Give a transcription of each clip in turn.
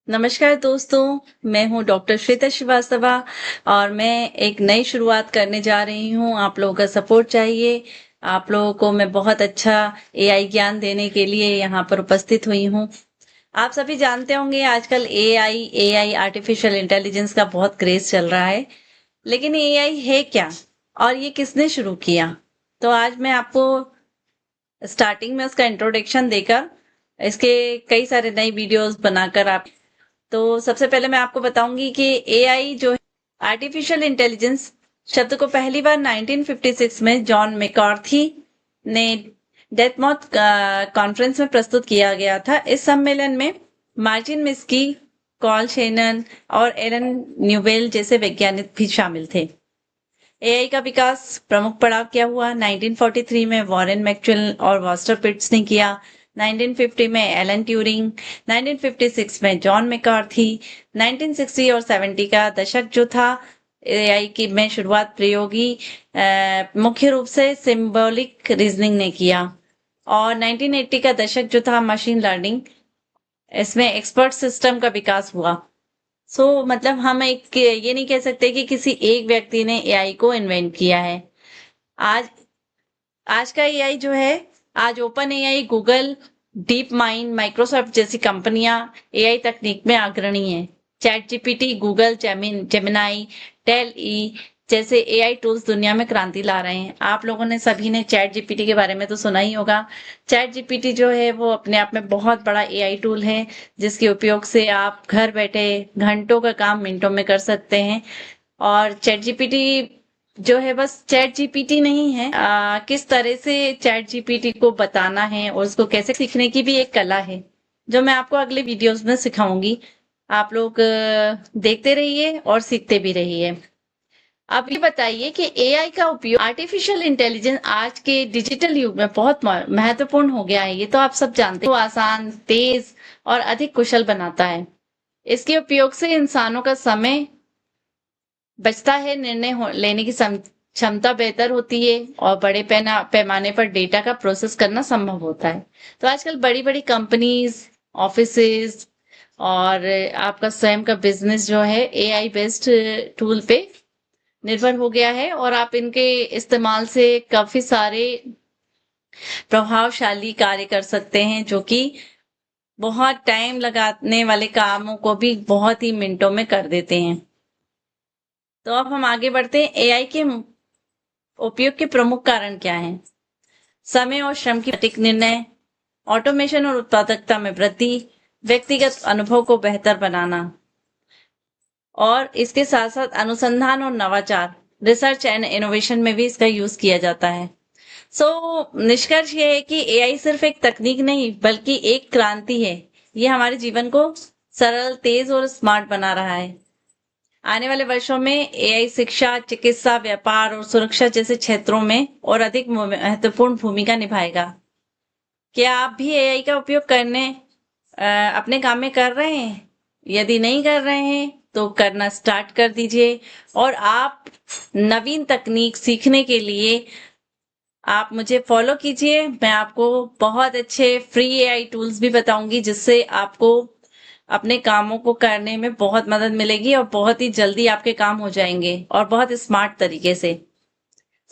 नमस्कार दोस्तों, मैं हूँ डॉक्टर श्वेता श्रीवास्तवा और मैं एक नई शुरुआत करने जा रही हूँ। आप लोगों का सपोर्ट चाहिए। आप लोगों को मैं बहुत अच्छा एआई ज्ञान देने के लिए यहाँ पर उपस्थित हुई हूँ। आप सभी जानते होंगे आजकल एआई एआई आर्टिफिशियल इंटेलिजेंस का बहुत क्रेज चल रहा है। लेकिन एआई है क्या और ये किसने शुरू किया? तो आज मैं आपको स्टार्टिंग में उसका इंट्रोडक्शन देकर इसके कई सारे नई वीडियोस बनाकर आप तो सबसे पहले मैं आपको बताऊंगी कि एआई जो है आर्टिफिशियल इंटेलिजेंस शब्द को पहली बार 1956 में जॉन मैकार्थी ने डेथमॉथ कॉन्फ्रेंस में प्रस्तुत किया गया था। इस सम्मेलन में मार्टिन मिस्की, कॉल शेनन और एलन न्यूबेल जैसे वैज्ञानिक भी शामिल थे। एआई का विकास प्रमुख पड़ाव क्या हुआ? 1943 में वॉरेन मैक्सवेल और वास्टर पिट्स ने किया। 1950 में एलन ट्यूरिंग, 1956 में जॉन मैकार्थी, 1960 और 70 का दशक जो था एआई की में शुरुआत प्रयोगी मुख्य रूप से सिंबॉलिक रीजनिंग ने किया और 1980 का दशक जो था मशीन लर्निंग, इसमें एक्सपर्ट सिस्टम का विकास हुआ। मतलब हम एक ये नहीं कह सकते कि किसी एक व्यक्ति ने एआई को इन्वेंट किया है। आज आज का एआई जो है, आज OpenAI, Google, DeepMind, Microsoft जैसी कंपनियां एआई तकनीक में अग्रणी हैं। ChatGPT, Google, Gemini, DALL E जैसे एआई टूल्स दुनिया में क्रांति ला रहे हैं। आप लोगों ने सभी ने चैट जीपीटी के बारे में तो सुना ही होगा। चैट जीपीटी जो है वो अपने आप में बहुत बड़ा एआई टूल है जिसके उपयोग से आप घर बैठे घंटों का काम मिनटों में कर सकते हैं। और चैट जीपीटी जो है बस चैट जीपीटी नहीं है, किस तरह से चैट जीपीटी को बताना है और उसको कैसे सीखने की भी एक कला है जो मैं आपको अगले वीडियोस में सिखाऊंगी। आप लोग देखते रहिए और सीखते भी रहिए। अब ये बताइए कि एआई का उपयोग, आर्टिफिशियल इंटेलिजेंस आज के डिजिटल युग में बहुत महत्वपूर्ण हो गया है। ये तो आप सब जानते हैं। वो आसान, तेज और अधिक कुशल बनाता है। इसके उपयोग से इंसानों का समय बचता है, निर्णय लेने की क्षमता बेहतर होती है और बड़े पैमाने पर डेटा का प्रोसेस करना संभव होता है। तो आजकल बड़ी बड़ी कंपनीज, ऑफिसेज और आपका स्वयं का बिजनेस जो है एआई बेस्ड टूल पे निर्भर हो गया है और आप इनके इस्तेमाल से काफी सारे प्रभावशाली कार्य कर सकते हैं जो कि बहुत टाइम लगाने वाले कामों को भी बहुत ही मिनटों में कर देते हैं। तो अब हम आगे बढ़ते हैं। एआई के उपयोग के प्रमुख कारण क्या हैं? समय और श्रम की सटीक निर्णय, ऑटोमेशन और उत्पादकता में वृद्धि, व्यक्तिगत अनुभव को बेहतर बनाना और इसके साथ साथ अनुसंधान और नवाचार, रिसर्च एंड इनोवेशन में भी इसका यूज किया जाता है। निष्कर्ष ये है कि एआई सिर्फ एक तकनीक नहीं बल्कि एक क्रांति है। ये हमारे जीवन को सरल, तेज और स्मार्ट बना रहा है। आने वाले वर्षों में एआई शिक्षा, चिकित्सा, व्यापार और सुरक्षा जैसे क्षेत्रों में और अधिक महत्वपूर्ण भूमिका निभाएगा। क्या आप भी एआई का उपयोग करने अपने काम में कर रहे हैं? यदि नहीं कर रहे हैं तो करना स्टार्ट कर दीजिए और आप नवीन तकनीक सीखने के लिए आप मुझे फॉलो कीजिए। मैं आपको बहुत अच्छे फ्री एआई टूल्स भी बताऊंगी जिससे आपको अपने कामों को करने में बहुत मदद मिलेगी और बहुत ही जल्दी आपके काम हो जाएंगे और बहुत स्मार्ट तरीके से।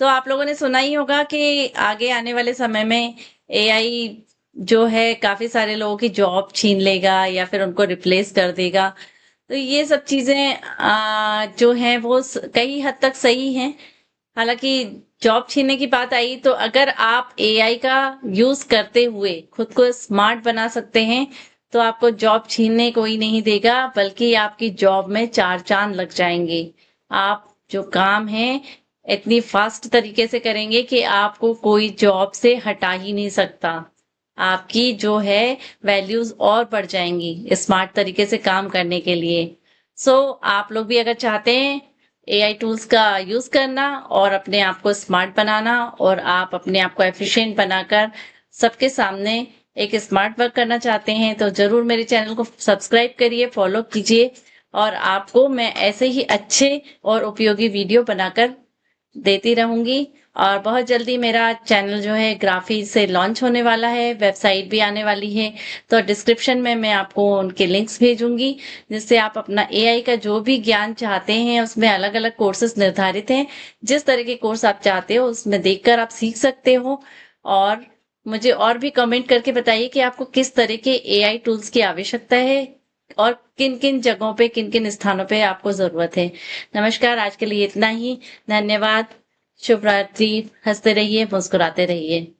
तो आप लोगों ने सुना ही होगा कि आगे आने वाले समय में एआई जो है काफी सारे लोगों की जॉब छीन लेगा या फिर उनको रिप्लेस कर देगा। तो ये सब चीजें जो हैं वो कई हद तक सही हैं। हालांकि जॉब छीनने की बात आई तो अगर आप एआई का यूज करते हुए खुद को स्मार्ट बना सकते हैं तो आपको जॉब छीनने कोई नहीं देगा, बल्कि आपकी जॉब में 4 चांद लग जाएंगे। आप जो काम है इतनी फास्ट तरीके से करेंगे कि आपको कोई जॉब से हटा ही नहीं सकता। आपकी जो है वैल्यूज और बढ़ जाएंगी स्मार्ट तरीके से काम करने के लिए। आप लोग भी अगर चाहते हैं एआई टूल्स का यूज करना और अपने आप को स्मार्ट बनाना और आप अपने आप को एफिशिएंट बनाकर सबके सामने एक स्मार्ट वर्क करना चाहते हैं तो जरूर मेरे चैनल को सब्सक्राइब करिए, फॉलो कीजिए और आपको मैं ऐसे ही अच्छे और उपयोगी वीडियो बनाकर देती रहूंगी। और बहुत जल्दी मेरा चैनल जो है ग्राफी से लॉन्च होने वाला है, वेबसाइट भी आने वाली है। तो डिस्क्रिप्शन में मैं आपको उनके लिंक्स भेजूंगी, जिससे आप अपना एआई का जो भी ज्ञान चाहते हैं, उसमें अलग अलग कोर्सेज निर्धारित हैं। जिस तरह के कोर्स आप चाहते हो उसमें देखकर आप सीख सकते हो। और मुझे और भी कमेंट करके बताइए कि आपको किस तरह के एआई टूल्स की आवश्यकता है और किन किन जगहों पे, किन किन स्थानों पे आपको जरूरत है। नमस्कार, आज के लिए इतना ही। धन्यवाद। शुभ रात्रि। हंसते रहिए, मुस्कुराते रहिए।